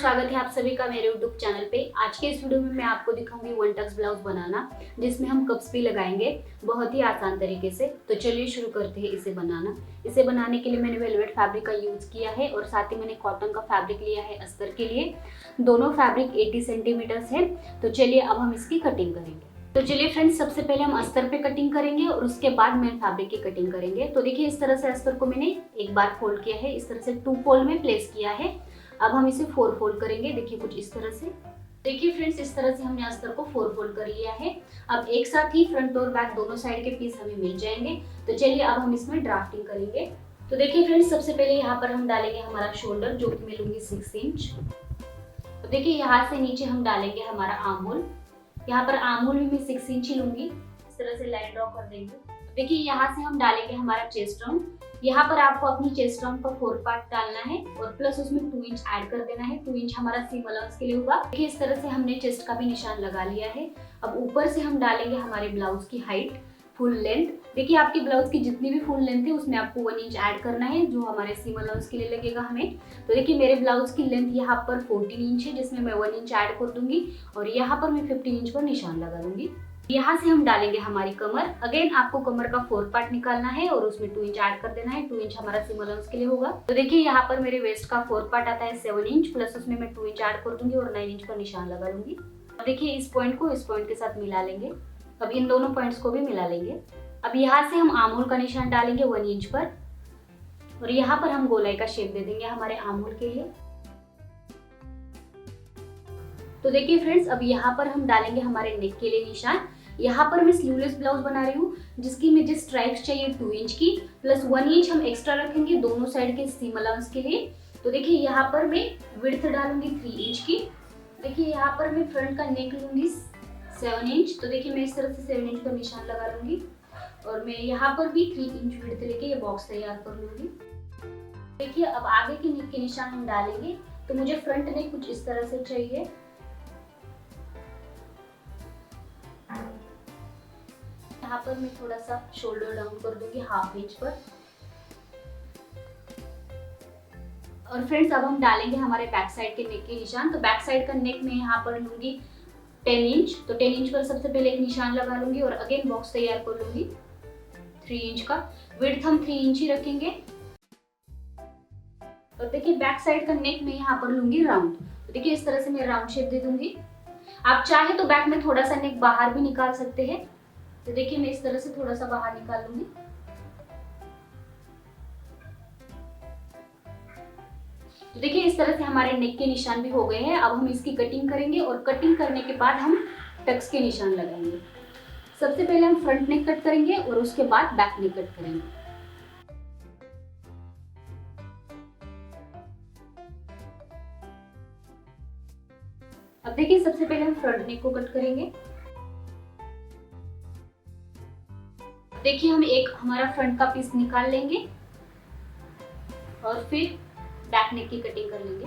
स्वागत है आप सभी का मेरे YouTube चैनल पे। आज के इस वीडियो में मैं आपको दिखाऊंगी वन टक्स ब्लाउज बनाना, जिसमें हम कप्स भी लगाएंगे बहुत ही आसान तरीके से। तो चलिए शुरू करते हैं इसे बनाना। इसे बनाने के लिए मैंने वेलवेट फैब्रिक का यूज किया है और साथ ही मैंने कॉटन का फैब्रिक लिया है अस्तर के लिए। दोनों फैब्रिक 80 सेंटीमीटर है। तो चलिए अब हम इसकी कटिंग करेंगे। तो चलिए फ्रेंड्स, सबसे पहले हम अस्तर पे कटिंग करेंगे और उसके बाद मेन फैब्रिक की कटिंग करेंगे। तो देखिए इस तरह से अस्तर को मैंने एक बार फोल्ड किया है, इस तरह से 2 फोल्ड में प्लेस किया है। अब हम इसे 4 फोल्ड करेंगे। देखिए कुछ इस तरह से। देखिए फ्रेंड्स, इस तरह से हमने अस्तर को 4 फोल्ड कर लिया है। अब एक साथ ही फ्रंट और बैक दोनों साइड के पीस हमें मिल जाएंगे। तो चलिए अब हम इसमें ड्राफ्टिंग करेंगे। तो देखिए फ्रेंड्स, सबसे पहले यहाँ पर हम डालेंगे हमारा शोल्डर, जो कि मैं लूंगी 6 इंच। तो देखिए यहाँ से नीचे हम डालेंगे हमारा आर्म होल। यहाँ पर आर्म होल भी मैं 6 इंच ही लूंगी। इस तरह से लाइन ड्रॉ कर देंगे। देखिए यहाँ से हम डालेंगे हमारा चेस्ट राउंड। यहाँ पर आपको अपनी चेस्ट राउंड का 4 पार्ट डालना है और प्लस उसमें 2 इंच ऐड कर देना है। 2 इंच हमारा सीम अलाउंस के लिए होगा। देखिए इस तरह से हमने चेस्ट का भी निशान लगा लिया है। अब ऊपर से हम डालेंगे हमारे ब्लाउज की हाइट, फुल लेंथ। देखिए आपकी ब्लाउज की जितनी भी फुल लेंथ है उसमें आपको 1 इंच ऐड करना है, जो हमारे सीम अलाउंस के लिए लगेगा हमें। तो देखिए मेरे ब्लाउज की लेंथ यहाँ पर 14 इंच है, जिसमें मैं 1 इंच ऐड कर दूंगी और यहाँ पर मैं 15 इंच पर निशान लगा दूंगी। यहाँ से हम डालेंगे हमारी कमर। अगेन आपको कमर का 4 पार्ट निकालना है और उसमें 2 इंच ऐड कर देना है। 2 इंच हमारा सीम अलाउंस के लिए होगा। तो देखिए यहाँ पर मेरे वेस्ट का 4 पार्ट आता है 7 इंच, प्लस उसमें मैं 2 इंच ऐड कर दूंगी और 9 इंच पर निशान लगा लूंगी। देखिए इस पॉइंट को इस पॉइंट के साथ मिला लेंगे। अब इन दोनों पॉइंट्स को भी मिला लेंगे। अब यहाँ से हम आर्म होल का निशान डालेंगे 1 इंच पर और यहाँ पर हम गोलाई का शेप दे देंगे हमारे आर्म होल के लिए। तो देखिए फ्रेंड्स, अब यहाँ पर हम डालेंगे हमारे नेक के लिए निशान। यहाँ पर मैं स्लीवलेस ब्लाउज बना रही हूँ, जिसकी मुझे स्ट्राइप्स चाहिए 2 इंच की, प्लस 1 इंच हम एक्स्ट्रा रखेंगे दोनों साइड के सीम अलाउंस के लिए। तो देखिए यहाँ पर मैं विड्थ डालूंगी 3 इंच की। देखिए यहाँ पर मैं फ्रंट का नेक लूंगी 7 इंच। तो देखिए मैं इस तरह से 7 इंच का निशान लगा लूंगी और मैं यहाँ पर भी 3 इंच विड्थ लेके ये बॉक्स तैयार कर लूंगी। देखिए अब आगे के नेक के निशान हम डालेंगे। तो मुझे फ्रंट नेक कुछ इस तरह से चाहिए। यहाँ पर मैं थोड़ा सा शोल्डर डाउन कर दूंगी 1/2 इंच पर। और फ्रेंड्स अब हम डालेंगे हमारे बैक साइड के नेक के निशान। तो बैक साइड का नेक मैं यहाँ पर लूंगी 10 इंच। तो 10 इंच पर सबसे पहले एक निशान लगा लूंगी और अगेन बॉक्स तैयार कर लूंगी 3 इंच का। विड्थ हम 3 इंच ही रखेंगे। और देखिए बैक साइड का नेक मैं यहाँ पर लूंगी राउंड। तो देखिए इस तरह से मैं राउंड शेप दे दूंगी। आप चाहे तो बैक में थोड़ा सा नेक बाहर भी निकाल सकते हैं। तो देखिए मैं इस तरह से थोड़ा सा बाहर निकाल लूंगी। तो देखिए इस तरह से हमारे नेक के निशान भी हो गए हैं। अब हम इसकी कटिंग करेंगे और कटिंग करने के बाद हम टक्स के निशान लगाएंगे। सबसे पहले हम फ्रंट नेक कट करेंगे और उसके बाद बैक नेक कट करेंगे। अब देखिए सबसे पहले हम फ्रंट नेक को कट करेंगे। देखिए हम एक हमारा फ्रंट का पीस निकाल लेंगे और फिर बैक नेक की कटिंग कर लेंगे।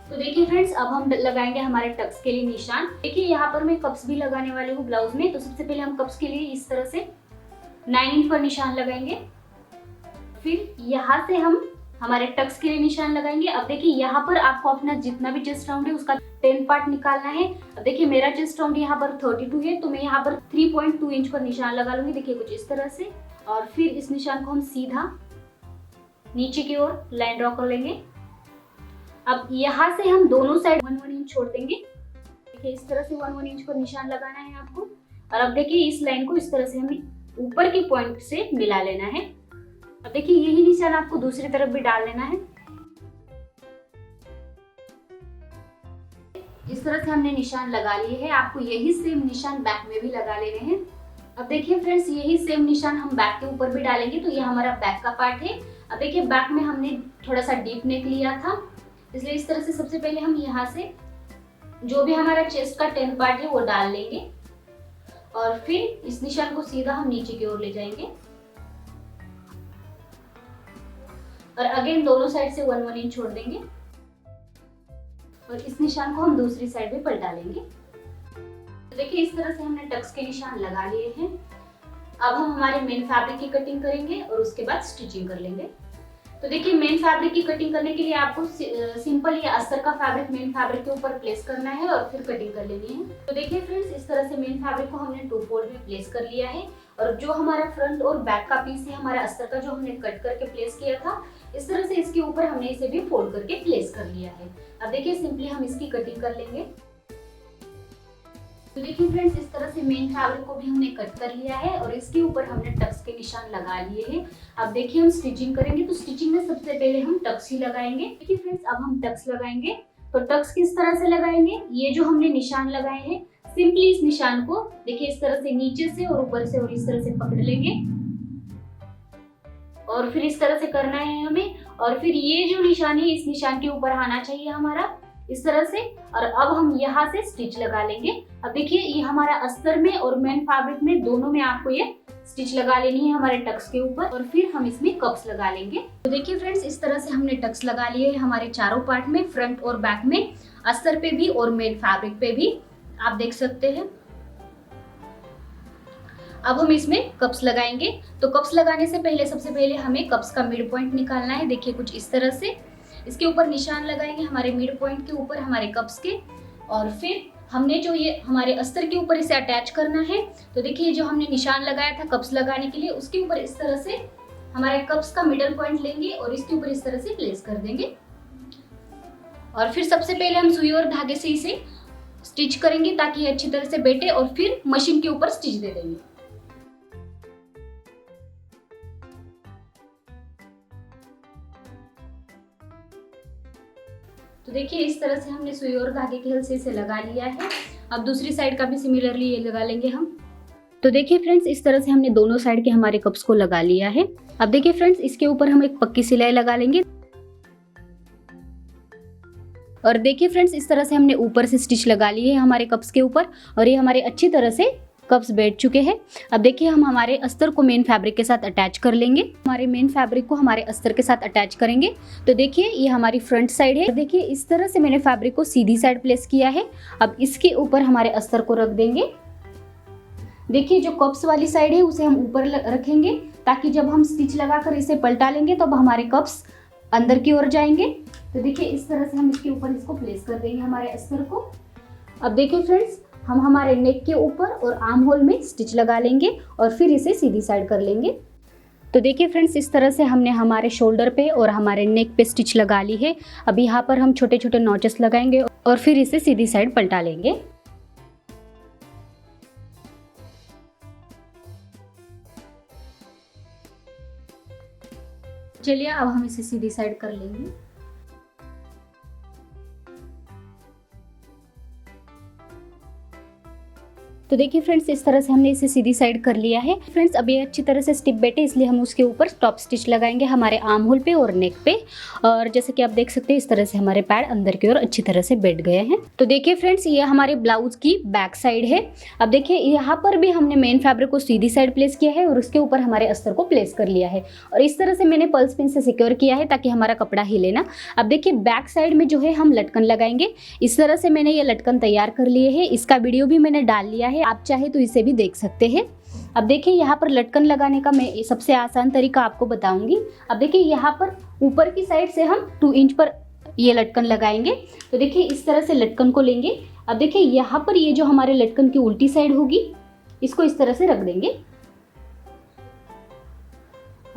तो देखिए फ्रेंड्स, अब हम लगाएंगे हमारे टक्स के लिए निशान। देखिए यहाँ पर मैं कप्स भी लगाने वाली हूँ ब्लाउज में। तो सबसे पहले हम कप्स के लिए इस तरह से 9 इंच पर निशान लगाएंगे। फिर यहाँ से हम हमारे टक्स के लिए निशान लगाएंगे। अब देखिए यहाँ पर आपको अपना जितना भी चेस्ट राउंड है उसका 10 पार्ट निकालना है। अब देखिए मेरा चेस्ट राउंड यहाँ पर 32 है, तो मैं यहाँ पर 3.2 इंच पर निशान लगा लूंगी। देखिए कुछ इस तरह से। और फिर इस निशान को हम सीधा नीचे की ओर लाइन ड्रॉ कर लेंगे। अब यहाँ से हम दोनों साइड 1-1 इंच छोड़ देंगे। देखिए इस तरह से 1-1 इंच पर निशान लगाना है आपको। और अब देखिए इस लाइन को इस तरह से हमें ऊपर के पॉइंट से मिला लेना है। अब देखिए यही निशान आपको दूसरी तरफ भी डाल लेना है। इस तरह से हमने निशान लगा लिए हैं। आपको यही सेम निशान बैक में भी लगा लेने हैं। अब देखिए फ्रेंड्स, यही सेम निशान हम बैक के ऊपर भी डालेंगे। तो ये हमारा बैक का पार्ट है। अब देखिए बैक में हमने थोड़ा सा डीप नेक लिया था, इसलिए इस तरह से सबसे पहले हम यहाँ से जो भी हमारा चेस्ट का 10 पार्ट है वो डाल लेंगे और फिर इस निशान को सीधा हम नीचे की ओर ले जाएंगे और अगेन दोनों साइड से 1-1 इंच छोड़ देंगे और इस निशान को हम दूसरी साइड भी पलटा लेंगे। तो देखिए इस तरह से हमने टक्स के निशान लगा लिए हैं। अब हम हमारे मेन फैब्रिक की कटिंग करेंगे और उसके बाद स्टिचिंग कर लेंगे। तो देखिए मेन फैब्रिक की कटिंग करने के लिए आपको सिंपल ये अस्तर का फैब्रिक मेन फैब्रिक के ऊपर प्लेस करना है और फिर कटिंग कर लेनी है। तो देखिए फ्रेंड्स, इस तरह से मेन फैब्रिक को हमने 2 फोल्ड में प्लेस कर लिया है और जो हमारा फ्रंट और बैक का पीस है हमारा अस्तर का, जो हमने कट करके प्लेस किया था, इस तरह से इसके ऊपर हमने इसे भी फोल्ड करके प्लेस कर लिया है। अब देखिए सिंपली हम इसकी कटिंग कर लेंगे। तो देखिए फ्रेंड्स, इस तरह से मेन फैब्रिक को भी हमने कट कर लिया है और इसके ऊपर हमने टक्स के निशान लगा लिए हैं। अब देखिए हम स्टिचिंग करेंगे, तो स्टिचिंग में सबसे पहले हम टक्स ही लगाएंगे। देखिए फ्रेंड्स, अब हम टक्स लगाएंगे। तो टक्स किस तरह से लगाएंगे, ये जो हमने निशान लगाए हैं, सिंपली इस निशान को देखिए इस तरह से नीचे से और ऊपर से और इस तरह से पकड़ लेंगे और फिर इस तरह से करना है हमें। और फिर ये जो निशान है इस निशान के ऊपर आना चाहिए हमारा, इस तरह से। और अब हम यहाँ से स्टिच लगा लेंगे। अब देखिए ये हमारा अस्तर में और मेन फैब्रिक में दोनों में आपको ये स्टिच लगा लेनी है हमारे टक्स के ऊपर और फिर हम इसमें कप्स लगा लेंगे। तो देखिए फ्रेंड्स, इस तरह से हमने टक्स लगा लिए हैं हमारे चारों पार्ट में, फ्रंट और बैक में, अस्तर पे भी और मेन फैब्रिक पे भी, आप देख सकते हैं। अब हम इसमें कप्स लगाएंगे। तो कप्स लगाने से पहले सबसे पहले हमें कप्स का मिड पॉइंट निकालना है। देखिए कुछ इस तरह से इसके ऊपर निशान लगाएंगे हमारे मिड पॉइंट के ऊपर हमारे कप्स के, और फिर हमने जो ये हमारे अस्तर के ऊपर इसे अटैच करना है। तो देखिए जो हमने निशान लगाया था कप्स लगाने के लिए, उसके ऊपर इस तरह से हमारे कप्स का मिडल पॉइंट लेंगे और इसके ऊपर इस तरह से प्लेस कर देंगे। और फिर सबसे पहले हम सुई और धागे से इसे स्टिच करेंगे ताकि ये अच्छी तरह से बैठे और फिर मशीन के ऊपर स्टिच दे देंगे। तो देखिए इस तरह से हमने सुई और धागे की हेल्प से इसे लगा लिया है। अब दूसरी साइड का भी सिमिलरली ये लगा लेंगे हम। तो देखिए फ्रेंड्स, इस तरह से हमने दोनों साइड के हमारे कप्स को लगा लिया है। अब देखिए फ्रेंड्स, इसके ऊपर हम एक पक्की सिलाई लगा लेंगे। और देखिए फ्रेंड्स, इस तरह से हमने ऊपर से स्टिच लगा लिए है हमारे कप्स के ऊपर और ये हमारे अच्छी तरह से कप्स बैठ चुके हैं। अब देखिए हम हमारे अस्तर को मेन फैब्रिक के साथ अटैच कर लेंगे। हमारे मेन फैब्रिक को हमारे अस्तर के साथ अटैच करेंगे। तो देखिए ये हमारी फ्रंट साइड है। देखिए इस तरह से मैंने फैब्रिक को सीधी साइड प्लेस किया है। अब इसके ऊपर हमारे अस्तर को रख देंगे। देखिए जो कप्स वाली साइड है उसे हम ऊपर रखेंगे ताकि जब हम स्टिच लगाकर इसे पलटा लेंगे तो अब हमारे कप्स अंदर की ओर जाएंगे। तो देखिए इस तरह से हम इसके ऊपर इसको प्लेस कर देंगे हमारे अस्तर को। अब देखिए फ्रेंड्स, हम हमारे नेक के ऊपर और आर्म होल में स्टिच लगा लेंगे और फिर इसे सीधी साइड कर लेंगे। तो देखिए फ्रेंड्स, इस तरह से हमने हमारे शोल्डर पे और हमारे नेक पे स्टिच लगा ली है। अब यहाँ पर हम छोटे छोटे नॉचेस लगाएंगे और फिर इसे सीधी साइड पलटा लेंगे। चलिए अब हम इसे सीधी साइड कर लेंगे। तो देखिए फ्रेंड्स, इस तरह से हमने इसे सीधी साइड कर लिया है। फ्रेंड्स, अब ये अच्छी तरह से स्टिप बैठे इसलिए हम उसके ऊपर टॉप स्टिच लगाएंगे हमारे आर्म होल पे और नेक पे। और जैसे कि आप देख सकते हैं इस तरह से हमारे पैड अंदर की ओर अच्छी तरह से बैठ गए हैं। तो देखिए फ्रेंड्स, ये हमारे ब्लाउज की बैक साइड है। अब देखिए यहाँ पर भी हमने मेन फैब्रिक को सीधी साइड प्लेस किया है और उसके ऊपर हमारे अस्तर को प्लेस कर लिया है और इस तरह से मैंने पल्स पिन से सिक्योर किया है ताकि हमारा कपड़ा हिले ना। अब देखिए बैक साइड में जो है हम लटकन लगाएंगे। इस तरह से मैंने ये लटकन तैयार कर लिए है। इसका वीडियो भी मैंने डाल लिया है, आप चाहे तो इसे भी देख सकते हैं। अब देखिए यहाँ पर लटकन लगाने का मैं सबसे आसान तरीका आपको बताऊंगी। अब देखिए यहाँ पर ऊपर की साइड से हम 2 इंच पर ये लटकन लगाएंगे। तो देखिए इस तरह से लटकन को लेंगे। अब देखिए यहाँ पर ये जो हमारे लटकन की उल्टी साइड होगी इसको इस तरह से रख देंगे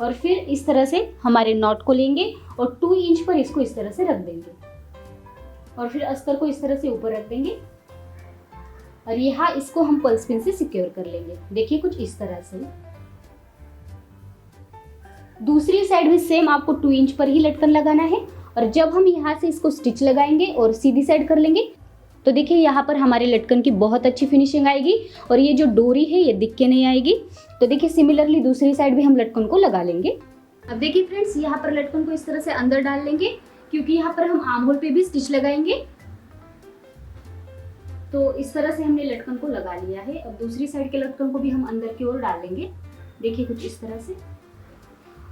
और फिर इस तरह से हमारे नॉट को लेंगे और 2 इंच पर इसको इस तरह से रख देंगे और फिर अस्तर को इस तरह से ऊपर रख देंगे और यहाँ इसको हम पल्स पिन से सिक्योर कर लेंगे। देखिए कुछ इस तरह से। दूसरी साइड भी सेम आपको 2 इंच पर ही लटकन लगाना है और जब हम यहाँ से इसको स्टिच लगाएंगे और सीधी साइड कर लेंगे तो देखिए यहाँ पर हमारे लटकन की बहुत अच्छी फिनिशिंग आएगी और ये जो डोरी है ये दिख के नहीं आएगी। तो देखिए सिमिलरली दूसरी साइड भी हम लटकन को लगा लेंगे। अब देखिए फ्रेंड्स, यहाँ पर लटकन को इस तरह से अंदर डाल लेंगे क्योंकि यहाँ पर हम आर्म होल पे भी स्टिच लगाएंगे। तो इस तरह से हमने लटकन को लगा लिया है। अब दूसरी साइड के लटकन को भी हम अंदर की ओर डाल लेंगे। देखिए कुछ इस तरह से।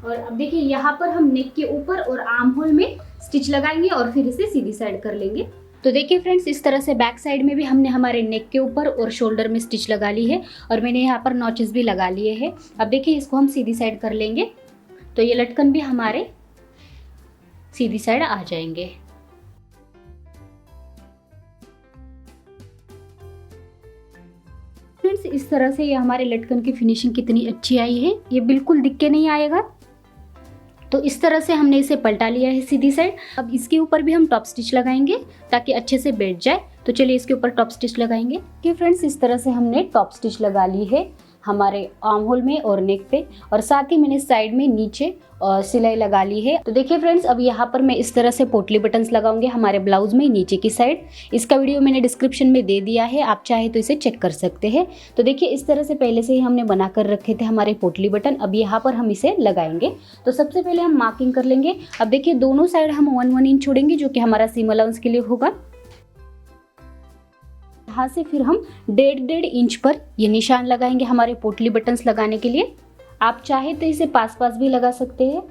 और अब देखिए यहाँ पर हम नेक के ऊपर और आर्म होल में स्टिच लगाएंगे और फिर इसे सीधी साइड कर लेंगे। तो देखिए फ्रेंड्स, इस तरह से बैक साइड में भी हमने हमारे नेक के ऊपर और शोल्डर में स्टिच लगा ली है और मैंने यहाँ पर नॉचेस भी लगा लिए हैं। अब देखिए इसको हम सीधी साइड कर लेंगे। तो ये लटकन भी हमारे सीधी साइड आ जाएंगे। फ्रेंड्स इस तरह से ये हमारे लटकन की फिनिशिंग कितनी अच्छी आई है, ये बिल्कुल दिख के नहीं आएगा। तो इस तरह से हमने इसे पलटा लिया है सीधी साइड। अब इसके ऊपर भी हम टॉप स्टिच लगाएंगे ताकि अच्छे से बैठ जाए। तो चलिए इसके ऊपर टॉप स्टिच लगाएंगे। कि फ्रेंड्स इस तरह से हमने टॉप स्टिच लगा ली है हमारे आर्म होल में और नेक पे, और साथ ही मैंने साइड में नीचे सिलाई लगा ली है। तो देखिए फ्रेंड्स, अब यहाँ पर मैं इस तरह से पोटली बटन्स लगाऊंगी हमारे ब्लाउज में नीचे की साइड। इसका वीडियो मैंने डिस्क्रिप्शन में दे दिया है, आप चाहे तो इसे चेक कर सकते हैं। तो देखिए इस तरह से पहले से ही हमने बना कर रखे थे हमारे पोटली बटन। अब यहाँ पर हम इसे लगाएंगे। तो सबसे पहले हम मार्किंग कर लेंगे। अब देखिए दोनों साइड हम 1-1 इंच छोड़ेंगे, जो कि हमारा सीम अलाउंस के लिए होगा। यहाँ से फिर हम 1.5 इंच पर ये निशान लगाएंगे हमारे पोटली बटन्स लगाने के लिए। आप चाहे तो इसे पास पास भी लगा सकते हैं।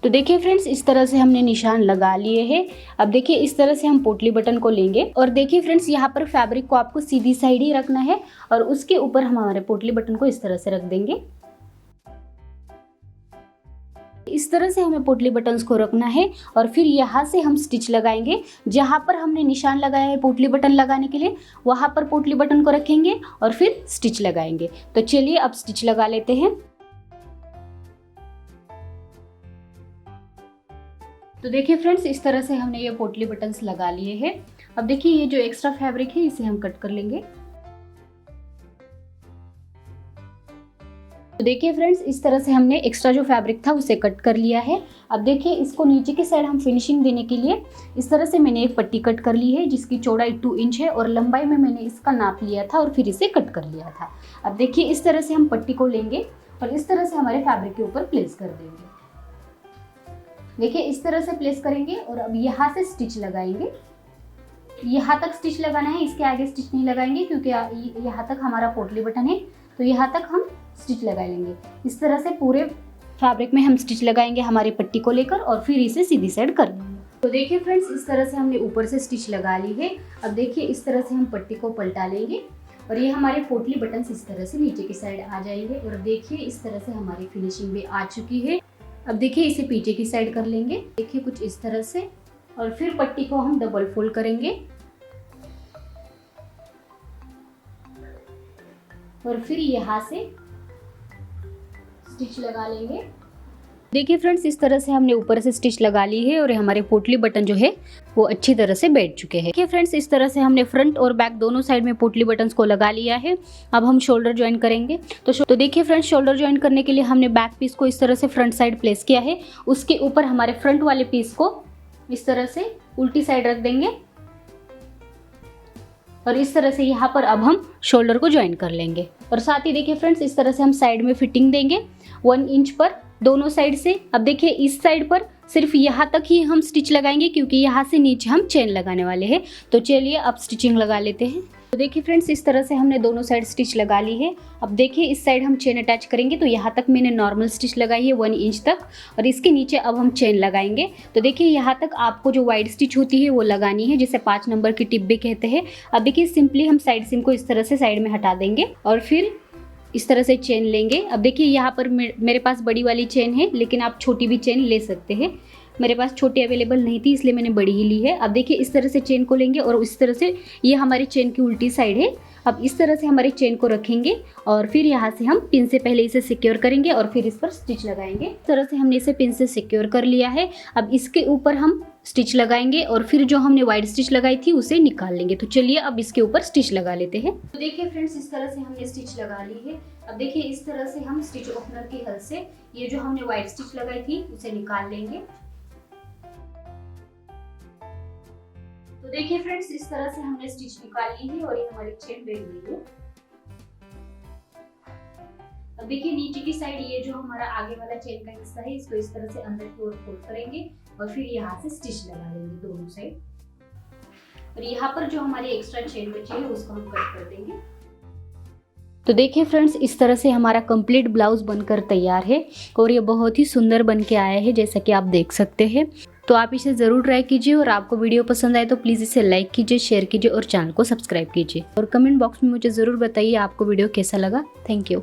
तो देखिए फ्रेंड्स, इस तरह से हमने निशान लगा लिए हैं। अब देखिए इस तरह से हम पोटली बटन को लेंगे, और देखिए फ्रेंड्स यहाँ पर फैब्रिक को आपको सीधी साइड ही रखना है, और उसके ऊपर हम हमारे पोटली बटन को इस तरह से रख देंगे। इस तरह से हमें पोटली बटन्स को रखना है, और फिर यहाँ से हम स्टिच लगाएंगे। जहाँ पर हमने निशान लगाया है पोटली बटन लगाने के लिए, वहाँ पर पोटली बटन को रखेंगे और फिर स्टिच लगाएंगे। तो चलिए अब स्टिच लगा लेते हैं। तो देखिए फ्रेंड्स, इस तरह से हमने ये पोटली बटन्स लगा लिए हैं। अब देखिए ये जो एक्स्ट्रा फैब्रिक है इसे हम कट कर लेंगे। तो देखिए फ्रेंड्स, इस तरह से हमने एक्स्ट्रा जो फैब्रिक था उसे कट कर लिया है। अब देखिए इसको नीचे की साइड हम फिनिशिंग देने के लिए इस तरह से मैंने एक पट्टी कट कर ली है, जिसकी चौड़ाई 2 इंच है, और लंबाई में मैंने इसका नाप लिया था और फिर इसे कट कर लिया था। अब देखिए इस तरह से हम पट्टी को लेंगे और इस तरह से हमारे फैब्रिक के ऊपर प्लेस कर देंगे। देखिए इस तरह से प्लेस करेंगे, और अब यहाँ से स्टिच लगाएंगे। यहाँ तक स्टिच लगाना है, इसके आगे स्टिच नहीं लगाएंगे, क्योंकि यहाँ तक हमारा पोटली बटन है। तो यहाँ तक हम स्टिच लगा लेंगे। इस तरह से पूरे फैब्रिक में हम स्टिच लगाएंगे हमारी पट्टी को लेकर, और फिर इसे सीधी साइड कर लेंगे। तो देखिए फ्रेंड्स, इस तरह से हमने ऊपर से स्टिच लगा ली है। अब देखिए इस तरह से हम पट्टी को पलटा लेंगे, और ये हमारे पोटली बटन इस तरह से नीचे की साइड आ जाएंगे। और देखिए इस तरह से हमारी फिनिशिंग भी आ चुकी है। अब देखिए इसे पीछे की साइड कर लेंगे, देखिए कुछ इस तरह से, और फिर पट्टी को हम डबल फोल्ड करेंगे, और फिर यहाँ से स्टिच लगा लेंगे। देखिए फ्रेंड्स, इस तरह से हमने ऊपर से स्टिच लगा ली है, और हमारे पोटली बटन जो है वो अच्छी तरह से बैठ चुके हैं। देखिए फ्रेंड्स, इस तरह से हमने फ्रंट और बैक दोनों साइड में पोटली बटन्स को लगा लिया है। अब हम शोल्डर ज्वाइन करेंगे। तो देखिए फ्रेंड्स, शोल्डर ज्वाइन करने के लिए हमने बैक पीस को इस तरह से फ्रंट साइड प्लेस किया है। उसके ऊपर हमारे फ्रंट वाले पीस को इस तरह से उल्टी साइड रख देंगे, और इस तरह से यहाँ पर अब हम शोल्डर को ज्वाइन कर लेंगे। और साथ ही देखिए फ्रेंड्स, इस तरह से हम साइड में फिटिंग देंगे 1 इंच पर दोनों साइड से। अब देखिए इस साइड पर सिर्फ यहाँ तक ही हम स्टिच लगाएंगे, क्योंकि यहाँ से नीचे हम चेन लगाने वाले हैं। तो चलिए अब स्टिचिंग लगा लेते हैं। तो देखिए फ्रेंड्स, इस तरह से हमने दोनों साइड स्टिच लगा ली है। अब देखिए इस साइड हम चेन अटैच करेंगे। तो यहाँ तक मैंने नॉर्मल स्टिच लगाई है 1 इंच तक, और इसके नीचे अब हम चेन लगाएंगे। तो देखिए यहाँ तक आपको जो वाइड स्टिच होती है वो लगानी है, जिसे 5 नंबर की टिप भी कहते हैं। अब देखिए सिंपली हम साइड सीम को इस तरह से साइड में हटा देंगे, और फिर इस तरह से चेन लेंगे। अब देखिए यहाँ पर मेरे पास बड़ी वाली चेन है, लेकिन आप छोटी भी चेन ले सकते हैं। मेरे पास छोटी अवेलेबल नहीं थी, इसलिए मैंने बड़ी ही ली है। अब देखिए इस तरह से चेन को लेंगे, और इस तरह से ये हमारी चेन की उल्टी साइड है। अब इस तरह से हमारी चेन को रखेंगे, और फिर यहाँ से हम पिन से पहले इसे सिक्योर करेंगे, और फिर इस पर स्टिच लगाएंगे। इस तरह से हमने इसे पिन से सिक्योर कर लिया है। अब इसके ऊपर हम स्टिच लगाएंगे, और फिर जो हमने वाइड स्टिच लगाई थी उसे निकाल लेंगे। तो चलिए अब इसके ऊपर स्टिच लगा लेते हैं। तो देखिए फ्रेंड्स, इस तरह से हमने स्टिच लगा ली है। अब देखिए इस तरह से हम स्टिच ओपनर की हेल्प से ये जो हमने वाइड स्टिच लगाई थी उसे निकाल लेंगे। तो देखिए फ्रेंड्स, इस तरह से हमने स्टिच निकाल ली है, और ये हमारी चेन बैठ गई है। अब देखिए नीचे की साइड ये जो हमारा आगे वाला चेन का हिस्सा है, इसको इस तरह से अंदर की ओर फोल्ड करेंगे, और फिर यहाँ से स्टिच लगा लेंगे दोनों साइड। और यहाँ पर जो हमारी एक्स्ट्रा चेन बची है उसको हम कट कर देंगे। तो देखिए फ्रेंड्स, इस तरह से हमारा कंप्लीट ब्लाउज बनकर तैयार है, और ये बहुत ही सुंदर बन के आया है, जैसा कि आप देख सकते हैं। तो आप इसे ज़रूर ट्राई कीजिए, और आपको वीडियो पसंद आए तो प्लीज़ इसे लाइक कीजिए, शेयर कीजिए, और चैनल को सब्सक्राइब कीजिए। और कमेंट बॉक्स में मुझे ज़रूर बताइए आपको वीडियो कैसा लगा। Thank you.